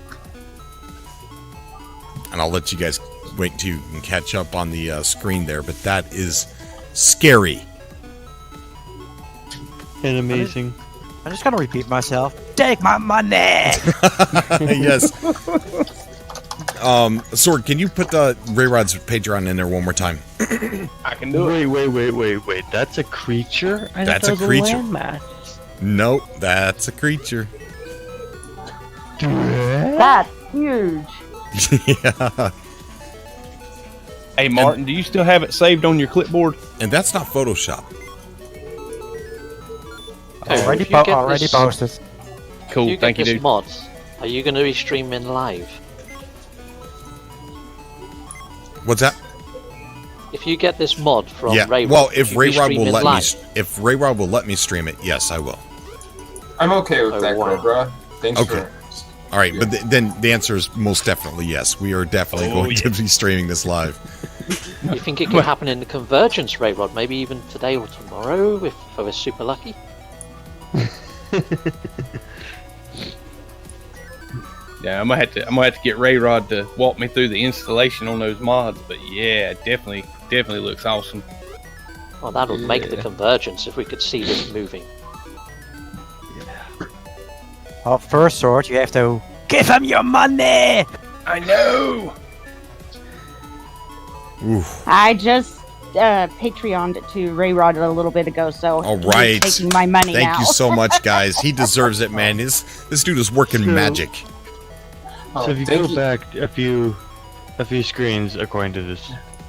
And I'll let you guys wait till you can catch up on the screen there, but that is scary. And amazing. I'm just gonna repeat myself. Take my money! Yes. Sword, can you put the Rayrod's Patreon in there one more time? I can do it. Wait. That's a creature? That's a creature. Landmass. Nope, that's a creature. That's huge. Yeah. Hey, Martin, do you still have it saved on your clipboard? And that's not Photoshop. Already posted. Cool, thank you, dude. Mods, are you going to be streaming live? What's that? If you get this mod from Rayrod, well, if Rayrod will let me stream it, yes, I will. I'm okay with that, Cobra. Thanks for... All right, but then the answer is most definitely yes. We are definitely going to be streaming this live. You think it could happen in the Convergence, Rayrod? Maybe even today or tomorrow, if I was super lucky? Yeah, I'm gonna have to get Rayrod to walk me through the installation on those mods. But yeah, definitely looks awesome. Oh, that would make the Convergence if we could see this moving. Well, first, Sword, you have to give him your money! I know! Oof. I just Patreoned it to Rayrod a little bit ago, so all right, he's taking my money Thank now. you so much, guys. He deserves it, man. This dude is working magic. So if you go back a few screens, according to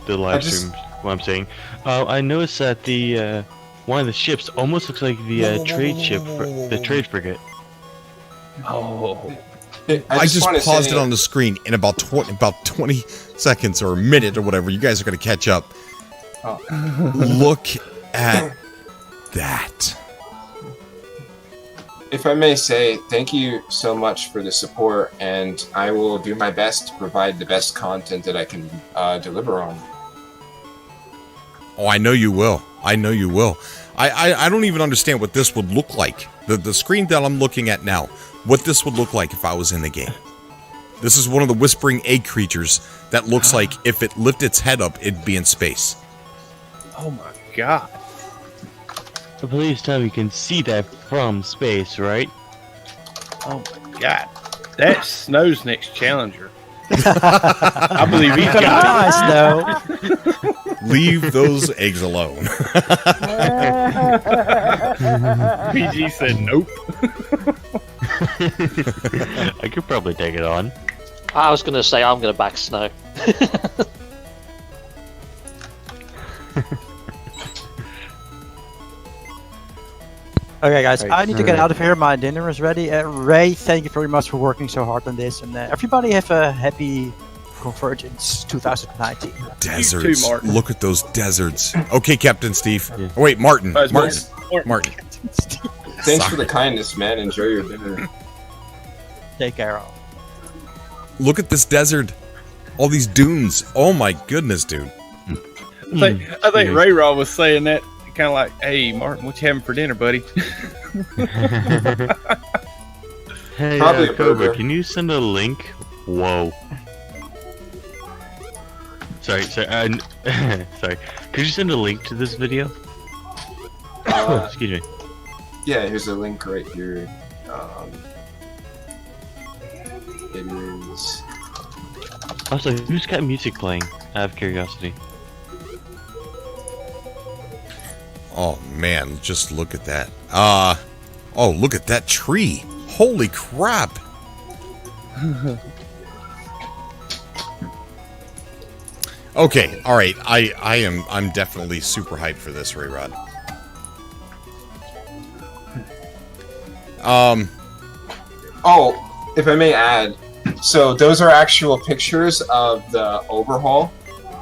the live stream, what I'm saying, I noticed that the one of the ships almost looks like the trade ship, the trade frigate. Oh. I just paused it on the screen in about 20 seconds or a minute or whatever. You guys are going to catch up. Look at that. If I may say, thank you so much for the support, and I will do my best to provide the best content that I can deliver on. Oh, I know you will. I know you will. I don't even understand what this would look like. The screen that I'm looking at now, what this would look like if I was in the game. This is one of the whispering egg creatures that looks like if it lifted its head up, it'd be in space. Oh my god. So please tell me you can see that from space, right? Oh my god. That's Snow's next challenger. I believe he's got it. Leave those eggs alone. PG said nope. I could probably take it on. I was going to say I'm going to back Snow. Okay, guys, I need to get out of here. My dinner is ready. Ray, thank you very much for working so hard on this. And everybody have a happy Convergence 2019. Deserts. You too, Martin. Look at those deserts. Okay, Captain Steve. Oh, wait, Martin. Martin. Thanks for the kindness, man. Enjoy your dinner. Take care of. Look at this desert. All these dunes. Oh my goodness, dude. I think Rayrod was saying that kind of like, "Hey, Martin, what you having for dinner, buddy?" Hey, Probably a Cobra, burger. can you send a link? Whoa. Sorry. Sorry. Could you send a link to this video? Excuse me. Yeah, here's a link right here. It is. Also, who's got music playing? Out of curiosity. Oh man, just look at that. Oh, look at that tree. Holy crap. Okay, all right. I'm definitely super hyped for this, Rayrod. Oh, if I may add, so those are actual pictures of the overhaul,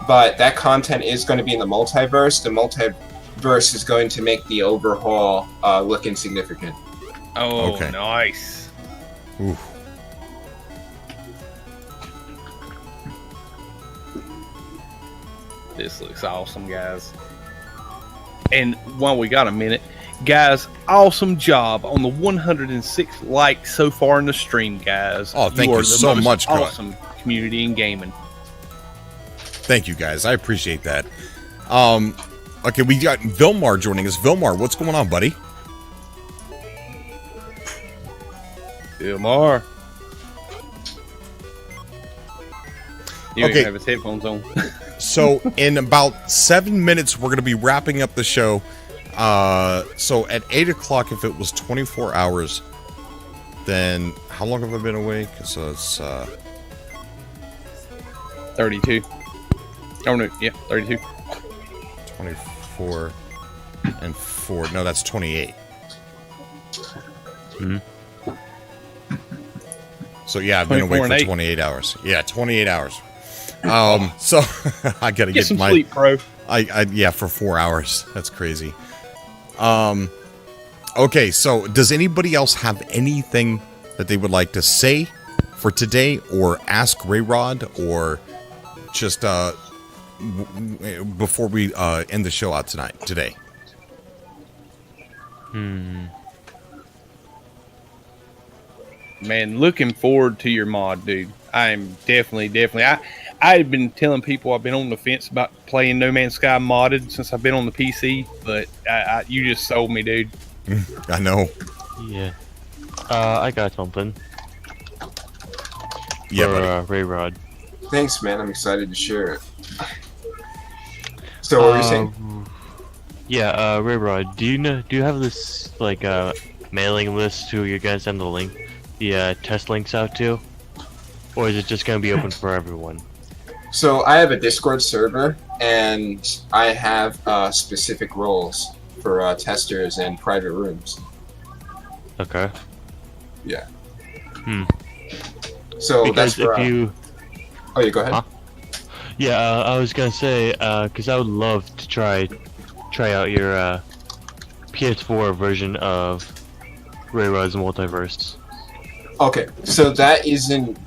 but that content is going to be in the multiverse. The multiverse is going to make the overhaul look insignificant. Oh, Okay. nice. Ooh. This looks awesome, guys. And while we got a minute, guys, awesome job on the 106 likes so far in the stream, guys. Oh, thank you are the so most much, God. awesome community in gaming. Thank you, guys. I appreciate that. Okay, we got Vilmar joining us. Vilmar, what's going on, buddy? Vilmar. You Okay. have his headphones on. So, in about 7 minutes, we're going to be wrapping up the show. So, at 8 o'clock, if it was 24 hours, then how long have I been awake? So, it's 32. Oh, no. Yeah, 32. 24 and 4. No, that's 28. So, yeah, I've been 24 awake and for 8. 28 hours. Yeah, 28 hours. So, I got to Get get some my... sleep, bro. Yeah, for 4 hours. That's crazy. Okay, so does anybody else have anything that they would like to say for today, or ask Rayrod, or just before we end the show out today? Man, looking forward to your mod, dude. I'm definitely. I've been telling people I've been on the fence about playing No Man's Sky modded since I've been on the PC, but you just sold me, dude. I know. Yeah. I got something. Yeah, for Rayrod. Thanks, man. I'm excited to share it. So, what were you saying? Yeah, Rayrod, do you have this like mailing list to you guys send the link, the test links out to, or is it just gonna be open for everyone? So, I have a Discord server, and I have specific roles for testers and private rooms. Okay. Yeah. Hmm. So Because that's for. if you. Oh, yeah. Go ahead. Huh? Yeah, I was gonna say, because I would love to try out your PS4 version of Rayrod's Multiverse. Okay, so that isn't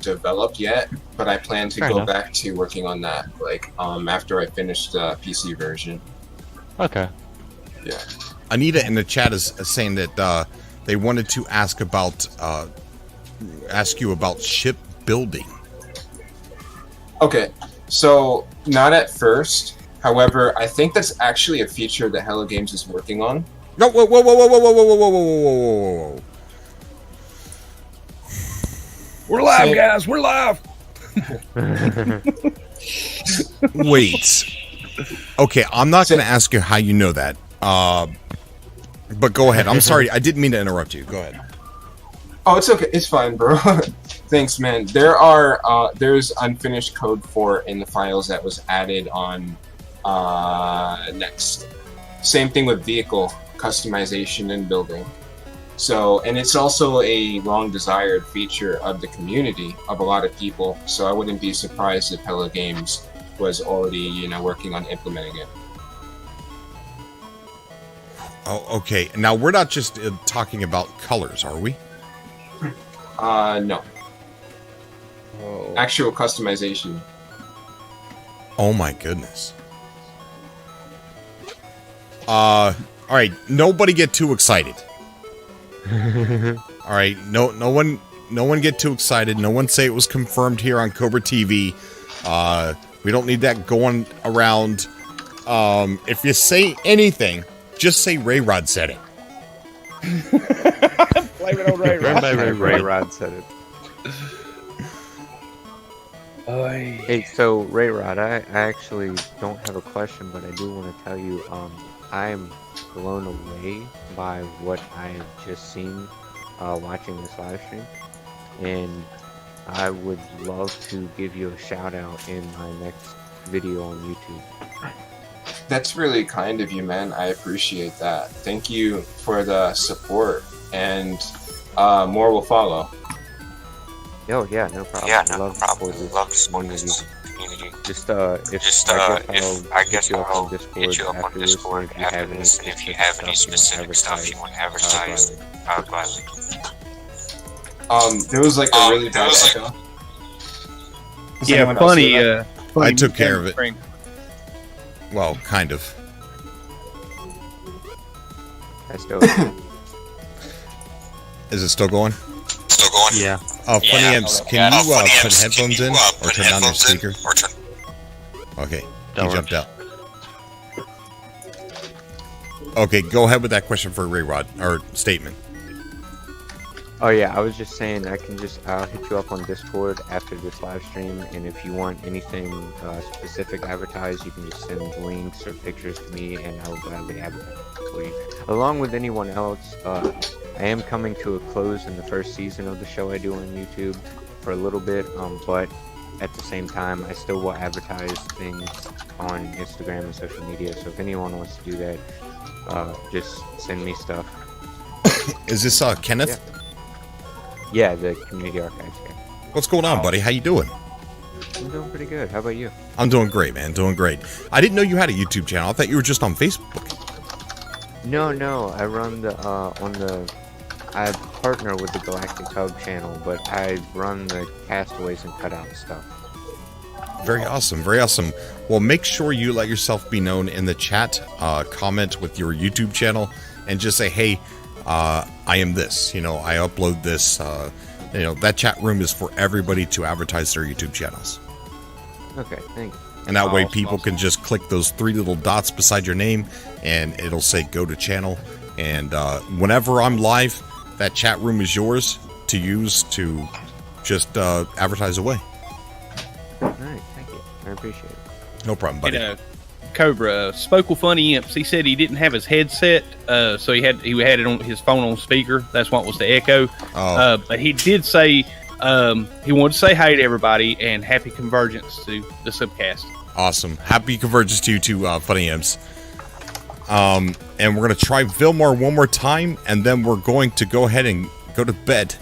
developed yet, but I plan to Fair go enough. back to working on that, like after I finish the PC version. Okay. Yeah. Anita in the chat is saying that they wanted to ask you about shipbuilding. Okay, so not at first. However, I think that's actually a feature that Hello Games is working on. No, whoa, whoa, whoa, whoa, whoa, whoa, whoa, whoa, whoa, whoa. We're live, So- guys. We're live. Wait. Okay, I'm not going to ask you how you know that. But go ahead. I'm sorry. I didn't mean to interrupt you. Go ahead. Oh, it's okay. It's fine, bro. Thanks, man. There's unfinished code for in the files that was added on next. Same thing with vehicle customization and building. So, and it's also a long desired feature of the community of a lot of people. So I wouldn't be surprised if Hello Games was already, working on implementing it. Oh, okay. Now, we're not just talking about colors, are we? No. Actual customization. Oh my goodness. All right, nobody get too excited. All right, no one get too excited. No one say it was confirmed here on Cobra TV. We don't need that going around. If you say anything, just say Ray Rod said it. Blame it on Ray Rod. Ray Rod said it. Hey, so Ray Rod, I actually don't have a question, but I do want to tell you, I'm blown away by what I've just seen watching this live stream, and I would love to give you a shout out in my next video on YouTube. That's really kind of you, man. I appreciate that. Thank you for the support, and more will follow. Oh yeah, no problem. Yeah, no love problem. To Love to support this community. I guess I'll hit you up on Discord after this, and if you have any specific stuff you want to advertise, I'll gladly. There was like a really bad echo. Yeah, funny. I took care of it. Well, kind of. Is it still going? Still going? Yeah. Funny Imps, can you put headphones in or turn down your speaker? Okay, he jumped out. Okay, go ahead with that question for Ray Rod, or statement. Oh yeah, I was just saying I'll hit you up on Discord after this live stream, and if you want anything specific advertised, you can just send links or pictures to me, and I will gladly advertise for you. Along with anyone else, I am coming to a close in the first season of the show I do on YouTube for a little bit, but at the same time, I still will advertise things on Instagram and social media, so if anyone wants to do that, just send me stuff. Is this Kenneth? Yeah, the community archives guy. What's going on, buddy? How you doing? I'm doing pretty good. How about you? I'm doing great, man. Doing great. I didn't know you had a YouTube channel. I thought you were just on Facebook. No. I run I partner with the Galactic Hub channel, but I run the Castaways and Cutout stuff. Very awesome. Very awesome. Well, make sure you let yourself be known in the chat. Comment with your YouTube channel and just say, hey, I am this. I upload this. That chat room is for everybody to advertise their YouTube channels. Okay, thanks. And that way people can just click those 3 little dots beside your name and it'll say go to channel. And whenever I'm live, that chat room is yours to use to just advertise away. All right, thank you. I appreciate it. No problem, buddy. Cobra spoke with Funny Imps. He said he didn't have his headset, so he had it on his phone on speaker. That's what was the echo. But he did say he wanted to say hi to everybody and happy Convergence to the subcast. Awesome. Happy Convergence to you too, Funny Imps. And we're going to try Vilmar one more time, and then we're going to go ahead and go to bed.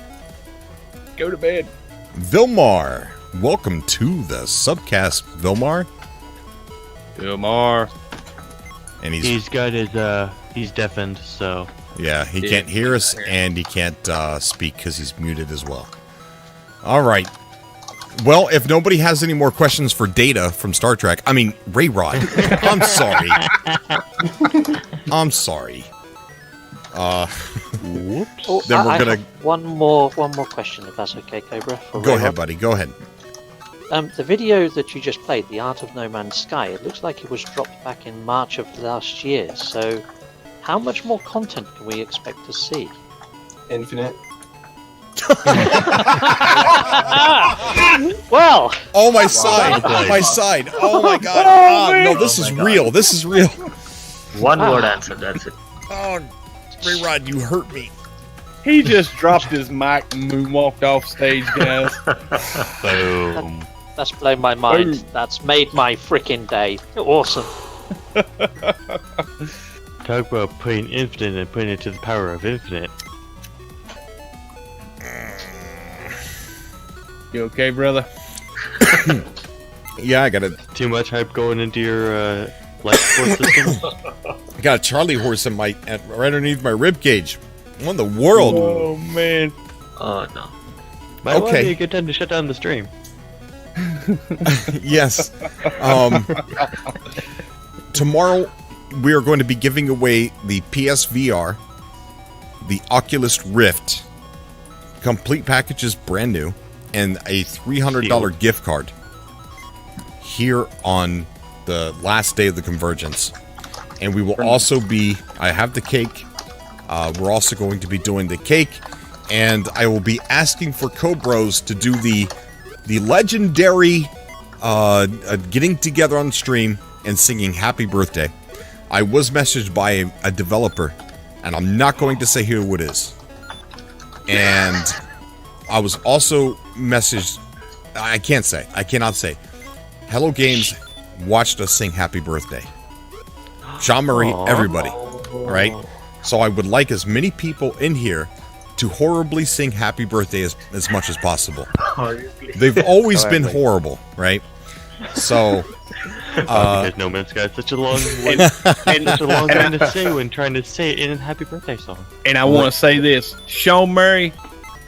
Go to bed. Vilmar, welcome to the subcast, Vilmar. Vilmar. And he's got his, he's deafened, so. Yeah, he can't hear us, and he can't speak because he's muted as well. All right. Well, if nobody has any more questions for Data from Star Trek, Ray Rod, I'm sorry. I'm sorry. Whoops. Then we're gonna have one more question, if that's okay, Cobra. Go ahead, buddy. Go ahead. The video that you just played, The Art of No Man's Sky, it looks like it was dropped back in March of last year. So, how much more content can we expect to see? Infinite. Well. Oh, my side. My side. Oh my God. No, this is real. This is real. One word answer. That's it. Oh, Ray Rod, you hurt me. He just dropped his mic and moonwalked off stage, guys. Boom. That's blown my mind. That's made my freaking day. Awesome. Talk about putting infinite and putting it to the power of infinite. You okay, brother? Yeah, I got it. Too much hype going into your life support system? I got a Charlie horse in right underneath my rib cage. What in the world? Oh, man. Oh, no. Might well be a good time to shut down the stream. Yes. Tomorrow, we are going to be giving away the PSVR, the Oculus Rift, complete packages brand new, and a $300 gift card here on the last day of the Convergence. And we will also be, I have the cake, we're also going to be doing the cake, and I will be asking for Cobros to do the legendary getting together on stream and singing Happy Birthday. I was messaged by a developer, and I'm not going to say who it is. And I was also messaged, I cannot say. Hello Games watched us sing Happy Birthday. Sean Murray, everybody. Right? So I would like as many people in here to horribly sing Happy Birthday as much as possible. They've always been horrible, right? So... because No Man's Sky is such a long one, such a long time to say when trying to say it in a Happy Birthday song. And I want to say this, Sean Murray,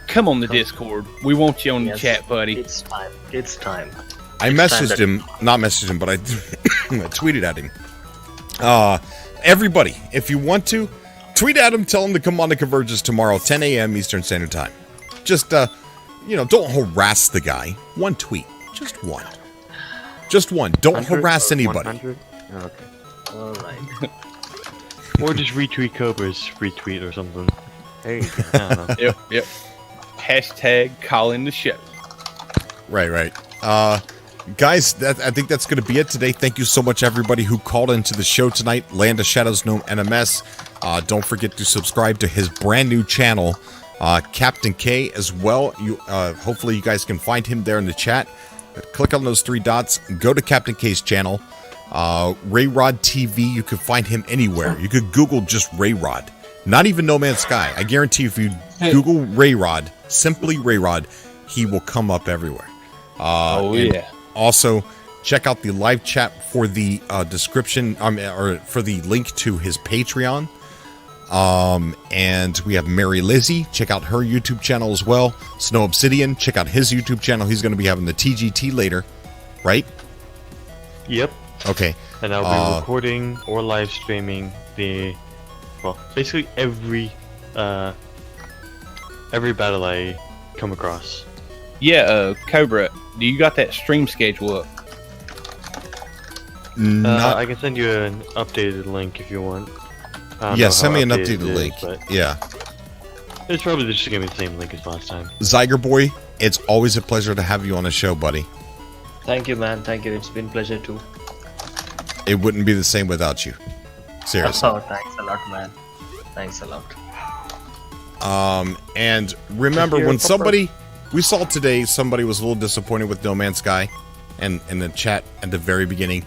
come on the Discord. We want you on the chat, buddy. It's time. It's time. I messaged him, not messaged him, but I tweeted at him. Everybody, if you want to, tweet at him, tell him to come on to Convergence tomorrow, 10 a.m. Eastern Standard Time. Just, don't harass the guy. One tweet. Just one. Just one. Don't harass anybody. 100? Okay. Alright. Or just retweet Cobra's retweet or something. There you go. I don't know. Yep. Hashtag calling the show. Right. Guys, I think that's going to be it today. Thank you so much, everybody who called into the show tonight. Land of Shadows Gnome NMS. Don't forget to subscribe to his brand new channel, Captain K, as well. Hopefully you guys can find him there in the chat. Click on those 3 dots. Go to Captain K's channel. Rayrod TV. You can find him anywhere. You could Google just Rayrod. Not even No Man's Sky. I guarantee if you Google Rayrod, simply Rayrod, he will come up everywhere. Yeah. Also, check out the live chat for the description, or for the link to his Patreon. And we have Mary Lizzie. Check out her YouTube channel as well. Snow Obsidian. Check out his YouTube channel. He's going to be having the TGT later, right? Yep. Okay. And I'll be recording or live streaming basically every battle I come across. Yeah, Cobra, do you got that stream schedule up? I can send you an updated link if you want. Yeah, send me an updated link. Yeah. It's probably just going to be the same link as last time. Zyger Boy, it's always a pleasure to have you on the show, buddy. Thank you, man. Thank you. It's been a pleasure too. It wouldn't be the same without you. Seriously. Oh, thanks a lot, man. Thanks a lot. And remember, when we saw today, somebody was a little disappointed with No Man's Sky, and in the chat at the very beginning,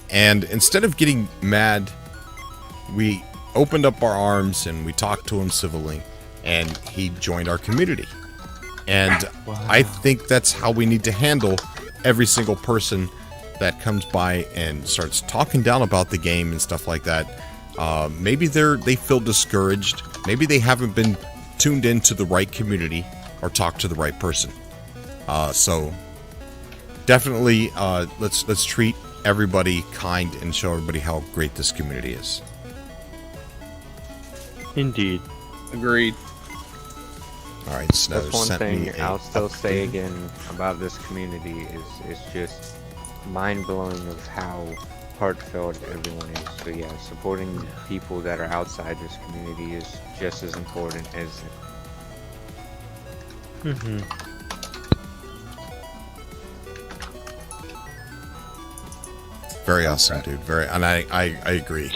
and instead of getting mad, we opened up our arms and we talked to him civilly, and he joined our community. And I think that's how we need to handle every single person that comes by and starts talking down about the game and stuff like that. Maybe they feel discouraged. Maybe they haven't been tuned into the right community or talked to the right person. So definitely, let's treat everybody kind and show everybody how great this community is. Indeed. Agreed. All right, Snow. That's one thing I'll still say again about this community is just mind-blowing of how heartfelt everyone is. So yeah, supporting people that are outside this community is just as important as Very awesome, dude. And I agree.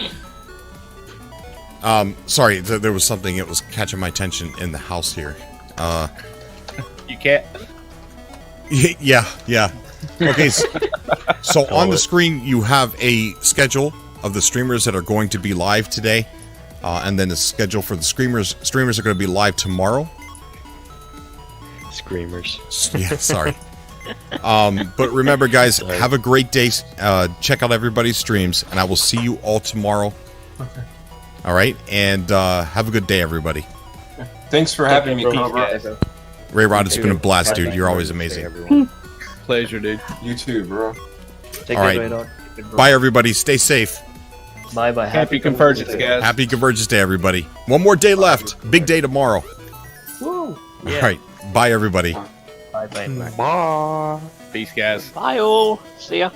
Sorry, there was something that was catching my attention in the house here. You cat? Yeah. Okay, so on the screen you have a schedule of the streamers that are going to be live today, and then the schedule for the streamers. Streamers are going to be live tomorrow. Screamers. Yeah, sorry. But remember, guys, have a great day. Check out everybody's streams, and I will see you all tomorrow. All right, and have a good day, everybody. Thanks for having me, Cobra. Rayrod, it's been a blast, dude. You're always amazing. Pleasure, dude. You too, bro. All right. Bye, everybody. Stay safe. Bye bye. Happy Convergence, guys. Happy Convergence Day, everybody. One more day left. Big day tomorrow. Woo. All right. Bye, everybody. Bye bye. Bye. Peace, guys. Bye all. See ya.